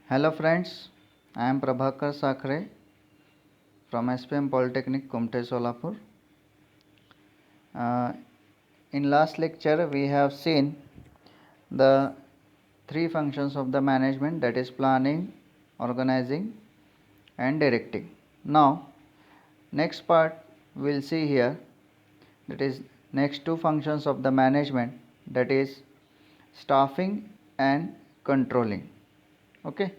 Hello friends, I am Prabhakar Sakre from SPM Polytechnic, Kumte, Solapur. Uh, in last lecture, we have seen the three functions of the management, that is planning, organizing and directing. Now, next part we will see here, that is next two functions of the management, that is staffing and controlling. Okay,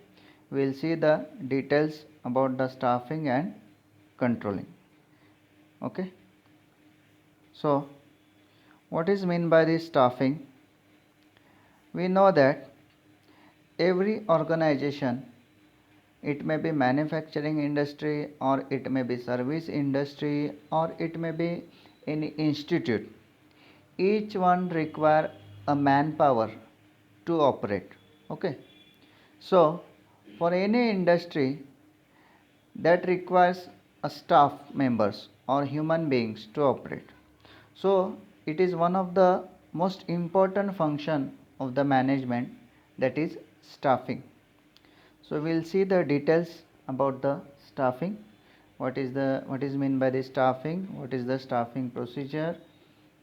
we will see the details about the staffing and controlling. Okay, so what is meant by this staffing? We know that every organization, it may be manufacturing industry or it may be service industry or it may be any institute, each one require a manpower to operate. Okay, so for any industry that requires a staff members or human beings to operate, so it is one of the most important function of the management, that is staffing. So we will see the details about the staffing. What is meant by the staffing, what is the staffing procedure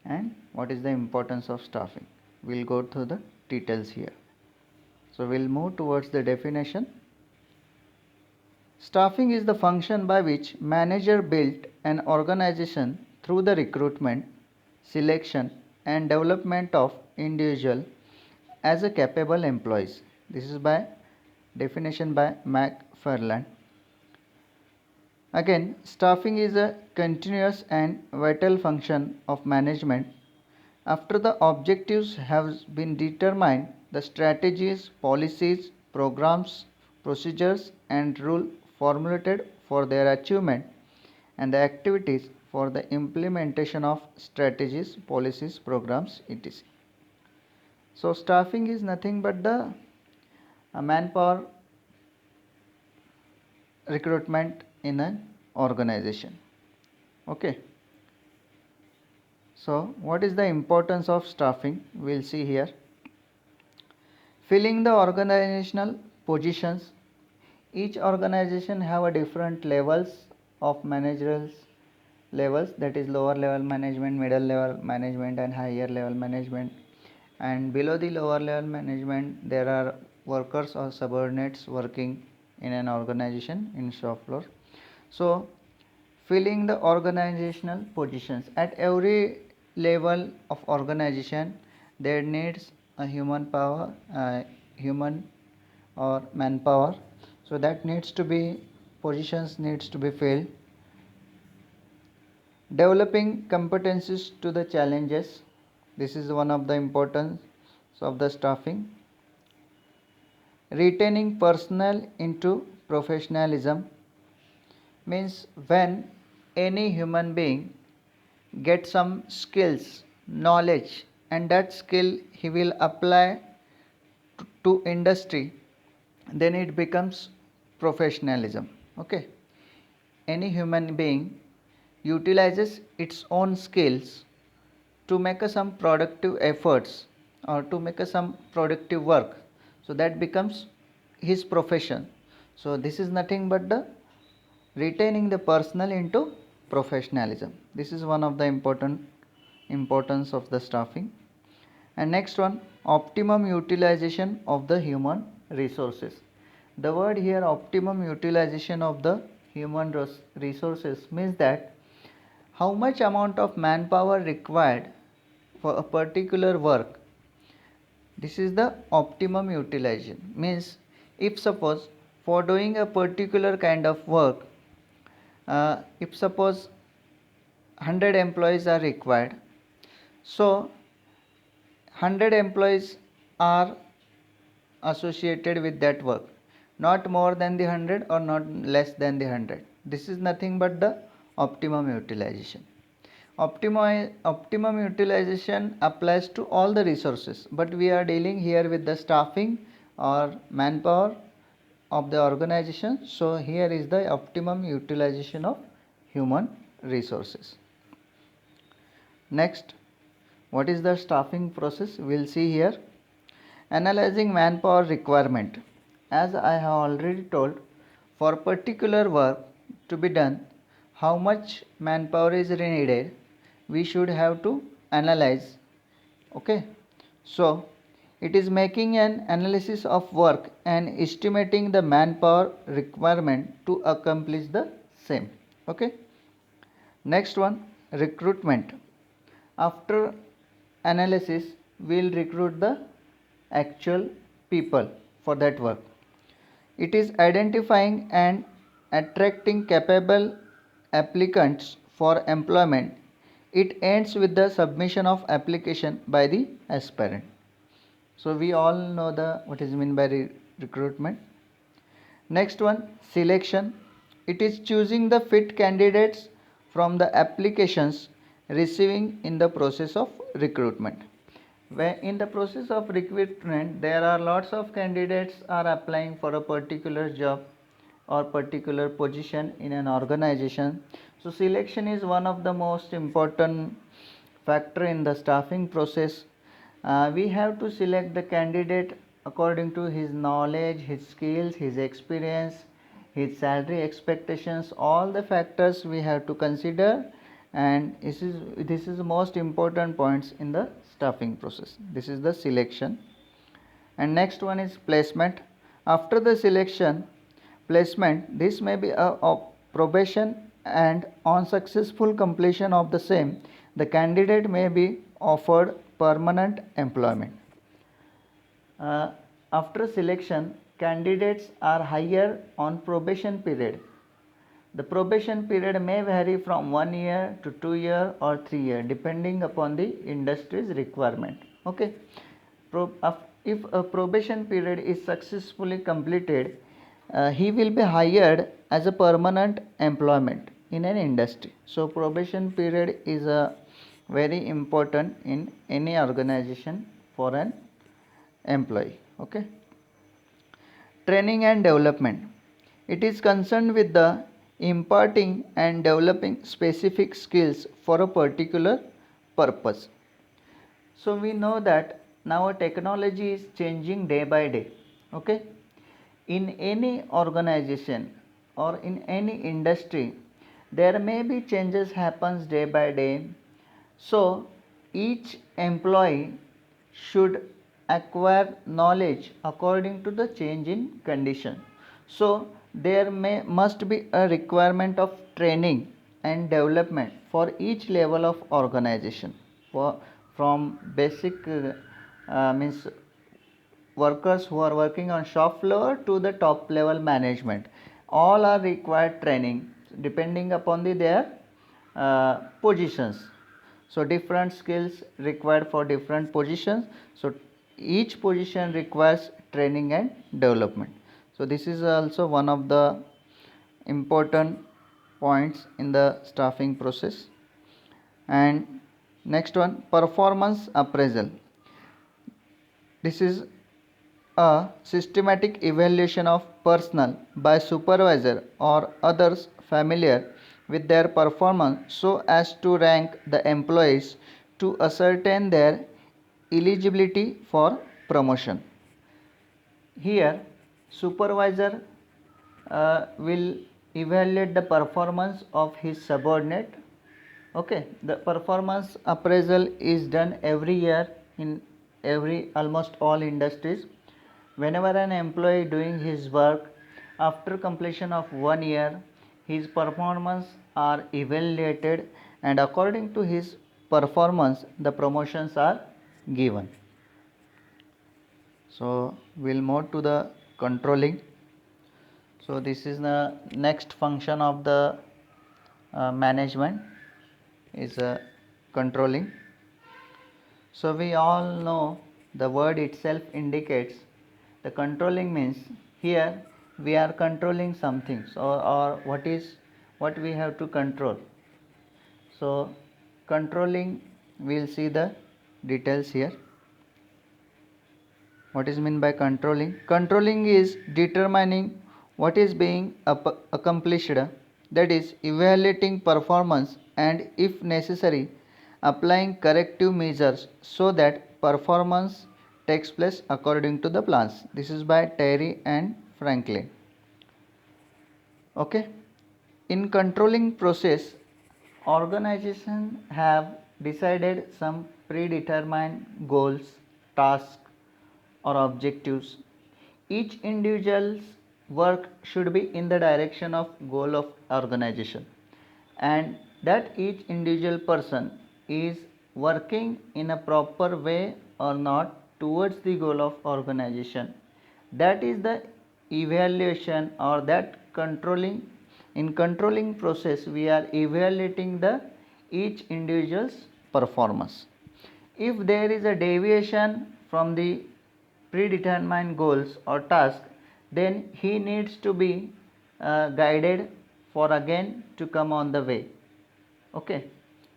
and what is the importance of staffing. We will go through the details here. So we will move towards the definition. Staffing is the function by which manager build an organization through the recruitment, selection and development of individual as a capable employees. This is by definition by McFarland. Again, staffing is a continuous and vital function of management. After the objectives have been determined, the strategies, policies, programs, procedures and rules formulated for their achievement and the activities for the implementation of strategies, policies, programs, etc. So staffing is nothing but the manpower recruitment in an organization. Okay, so what is the importance of staffing? We will see here. Filling the organizational positions. Each organization have a different levels of managerial levels, that is lower level management, middle level management and higher level management. And below the lower level management there are workers or subordinates working in an organization in shop floor. So filling the organizational positions at every level of organization, there needs a human or manpower, so that needs to be positions needs to be filled. Developing competencies to the challenges, this is one of the importance of the staffing. Retaining personnel into professionalism, means when any human being get some skills, knowledge and that skill he will apply to industry, then it becomes professionalism. Okay, any human being utilizes its own skills to make some productive efforts or to make some productive work, so that becomes his profession. So this is nothing but the retaining the personnel into professionalism. This is one of the importance of the staffing. And next one, optimum utilization of the human resources. The word here optimum utilization of the human resources means that how much amount of manpower required for a particular work. This is the optimum utilization. Means if suppose for doing a particular kind of work, if suppose 100 employees are required, so 100 employees are associated with that work, not more than the 100 or not less than the 100. This is nothing but the optimum utilization. Optimum utilization applies to all the resources, but we are dealing here with the staffing or manpower of the organization. So here is the optimum utilization of human resources. Next, what is the staffing process? We will see here. Analyzing manpower requirement. as I have already told, for particular work to be done, how much manpower is needed, we should have to analyze. Okay, so it is making an analysis of work and estimating the manpower requirement to accomplish the same. Okay, next one, recruitment. After analysis, we will recruit the actual people for that work. It is identifying and attracting capable applicants for employment. It ends with the submission of application by the aspirant. So we all know the what is meant by recruitment. Next one, selection. It is choosing the fit candidates from the applications receiving in the process of recruitment. When in the process of recruitment, there are lots of candidates are applying for a particular job or particular position in an organization. So selection is one of the most important factor in the staffing process. We have to select the candidate according to his knowledge, his skills, his experience, his salary expectations. All the factors we have to consider, and this is the most important points in the staffing process. This is the selection. And next one is placement. After the selection, placement, this may be a probation, and on successful completion of the same, the candidate may be offered permanent employment. After selection, candidates are hired on probation period. The probation period may vary from 1 year to 2 year or 3 year depending upon the industry's requirement. Okay. If a probation period is successfully completed, he will be hired as a permanent employment in an industry. So probation period is a very important in any organization for an employee. Okay. Training and development. It is concerned with the imparting and developing specific skills for a particular purpose. So we know that now technology is changing day by day. Okay. In any organization or in any industry, there may be changes happens day by day. So each employee should acquire knowledge according to the change in condition. So there must be a requirement of training and development for each level of organization, from basic means workers who are working on shop floor to the top level management. All are required training depending upon their positions. So different skills required for different positions. So each position requires training and development. So this is also one of the important points in the staffing process. And next one, performance appraisal. This is a systematic evaluation of personnel by supervisor or others familiar with their performance so as to rank the employees to ascertain their eligibility for promotion. Here, supervisor will evaluate the performance of his subordinate. Okay, the performance appraisal is done every year in almost all industries. Whenever an employee doing his work, after completion of 1 year, his performance are evaluated, and according to his performance, the promotions are given. So we'll move to the controlling. So this is the next function of the management is controlling. So we all know the word itself indicates the controlling means here we are controlling something. So or what we have to control. So controlling, we'll see the details here. What is meant by controlling? Controlling is determining what is being accomplished, that is evaluating performance and if necessary applying corrective measures so that performance takes place according to the plans. This is by Terry and Franklin. Okay. In controlling process, organizations have decided some predetermined goals, tasks, or objectives. Each individual's work should be in the direction of goal of organization, and that each individual person is working in a proper way or not towards the goal of organization. That is the evaluation, or that controlling. In controlling process, we are evaluating the each individual's performance. If there is a deviation from the predetermined goals or task, then he needs to be guided for again to come on the way. Okay,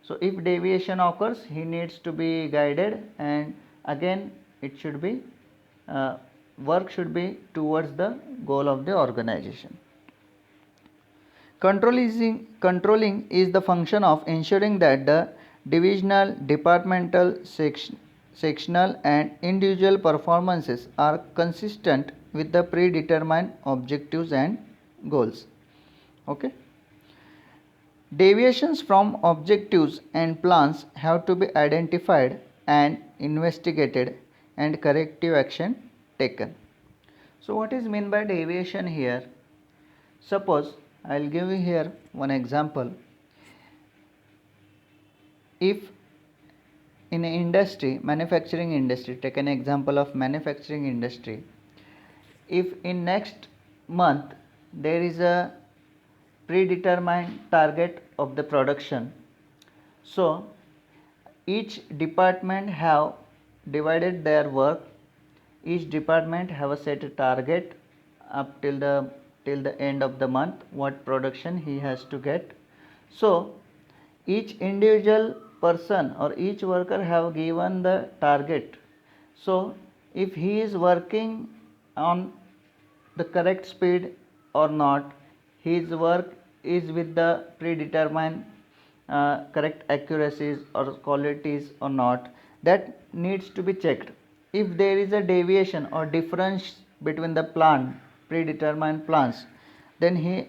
so if deviation occurs, he needs to be guided, and again it should be work should be towards the goal of the organization. Controlling is the function of ensuring that the divisional, departmental, sectional and individual performances are consistent with the predetermined objectives and goals. Okay. Deviations from objectives and plans have to be identified and investigated and corrective action taken. So what is meant by deviation here? Suppose I will give you here one example. If in an industry, manufacturing industry, take an example of manufacturing industry. If in next month there is a predetermined target of the production, so each department have divided their work. Each department have a set target up till the end of the month, what production he has to get. So each individual person or each worker have given the target. So if he is working on the correct speed or not, his work is with the predetermined correct accuracies or qualities or not, that needs to be checked. If there is a deviation or difference between the predetermined plans, then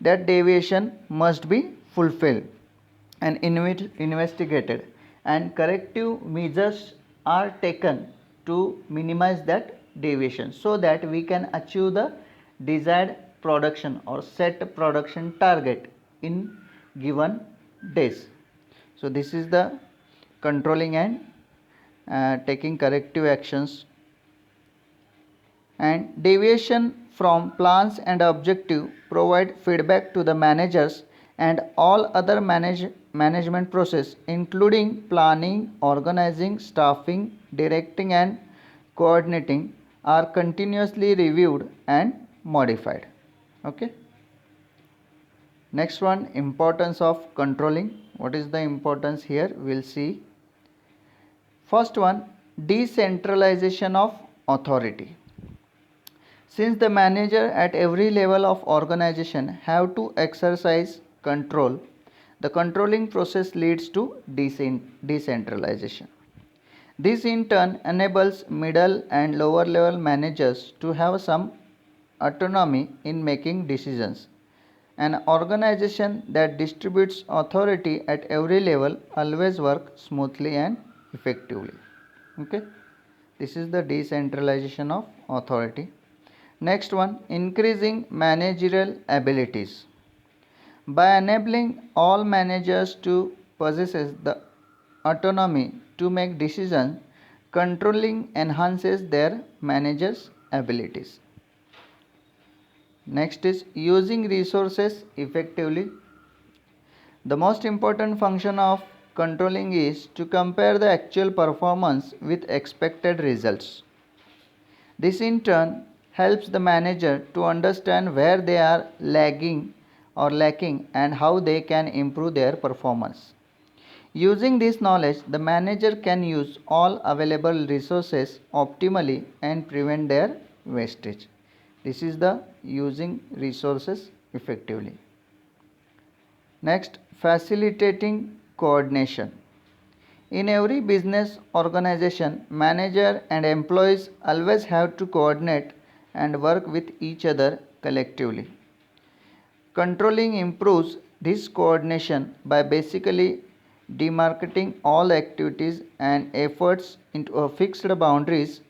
that deviation must be fulfilled and investigated, and corrective measures are taken to minimize that deviation, so that we can achieve the desired production or set production target in given days. So this is the controlling and taking corrective actions. And deviation from plans and objective provide feedback to the managers and all other management process, including planning, organizing, staffing, directing and coordinating, are continuously reviewed and modified. Okay. Next one, importance of controlling. What is the importance here? We'll see. First one, decentralization of authority. Since the manager at every level of organization have to exercise control, the controlling process leads to decentralization. This in turn enables middle and lower level managers to have some autonomy in making decisions. An organization that distributes authority at every level always works smoothly and effectively. Okay, this is the decentralization of authority. Next one, increasing managerial abilities. By enabling all managers to possess the autonomy to make decisions, controlling enhances their managers' abilities. Next is using resources effectively. The most important function of controlling is to compare the actual performance with expected results. This in turn helps the manager to understand where they are lagging or lacking and how they can improve their performance. Using this knowledge, the manager can use all available resources optimally and prevent their wastage. This is the using resources effectively. Next, facilitating coordination. In every business organization, manager and employees always have to coordinate and work with each other collectively. Controlling improves this coordination by basically demarcating all activities and efforts into a fixed boundaries.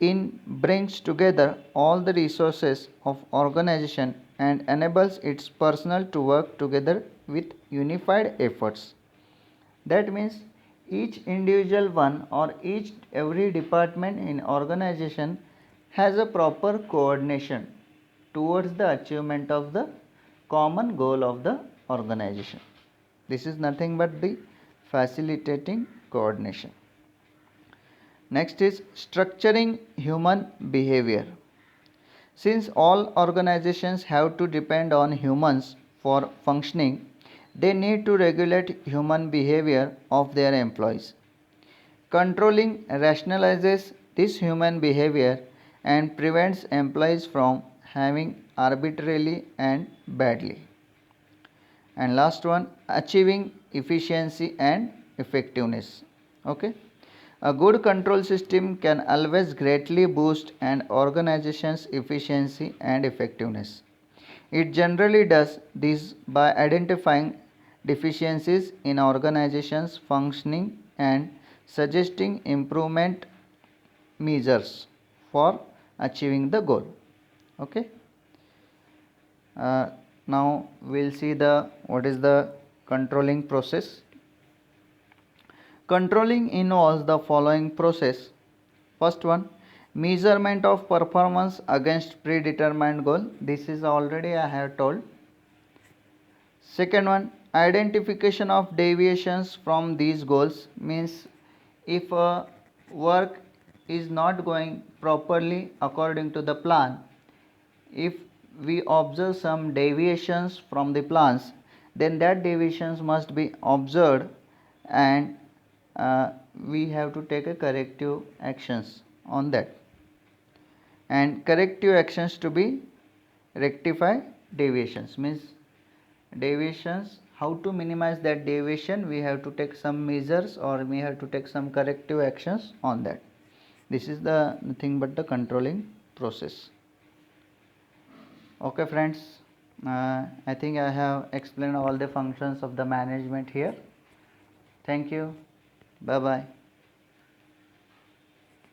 In brings together all the resources of organization and enables its personnel to work together with unified efforts. That means each individual one or each every department in organization has a proper coordination towards the achievement of the common goal of the organization. This is nothing but the facilitating coordination. Next is structuring human behavior. Since all organizations have to depend on humans for functioning, they need to regulate human behavior of their employees. Controlling rationalizes this human behavior and prevents employees from having arbitrarily and badly. And last one, achieving efficiency and effectiveness. Okay. A good control system can always greatly boost an organization's efficiency and effectiveness. It generally does this by identifying deficiencies in organizations' functioning and suggesting improvement measures for achieving the goal. Okay. Now we'll see the what is the controlling process. Controlling involves the following process. First one, measurement of performance against predetermined goal. This is already I have told. Second one, identification of deviations from these goals, means if work is not going properly according to the plan, if we observe some deviations from the plans, then that deviations must be observed and we have to take a corrective actions on that, and corrective actions to be rectify deviations, means deviations, how to minimize that deviation, we have to take some measures or we have to take some corrective actions on that. This is the nothing but the controlling process. Okay friends, I think I have explained all the functions of the management here. Thank you. Bye bye.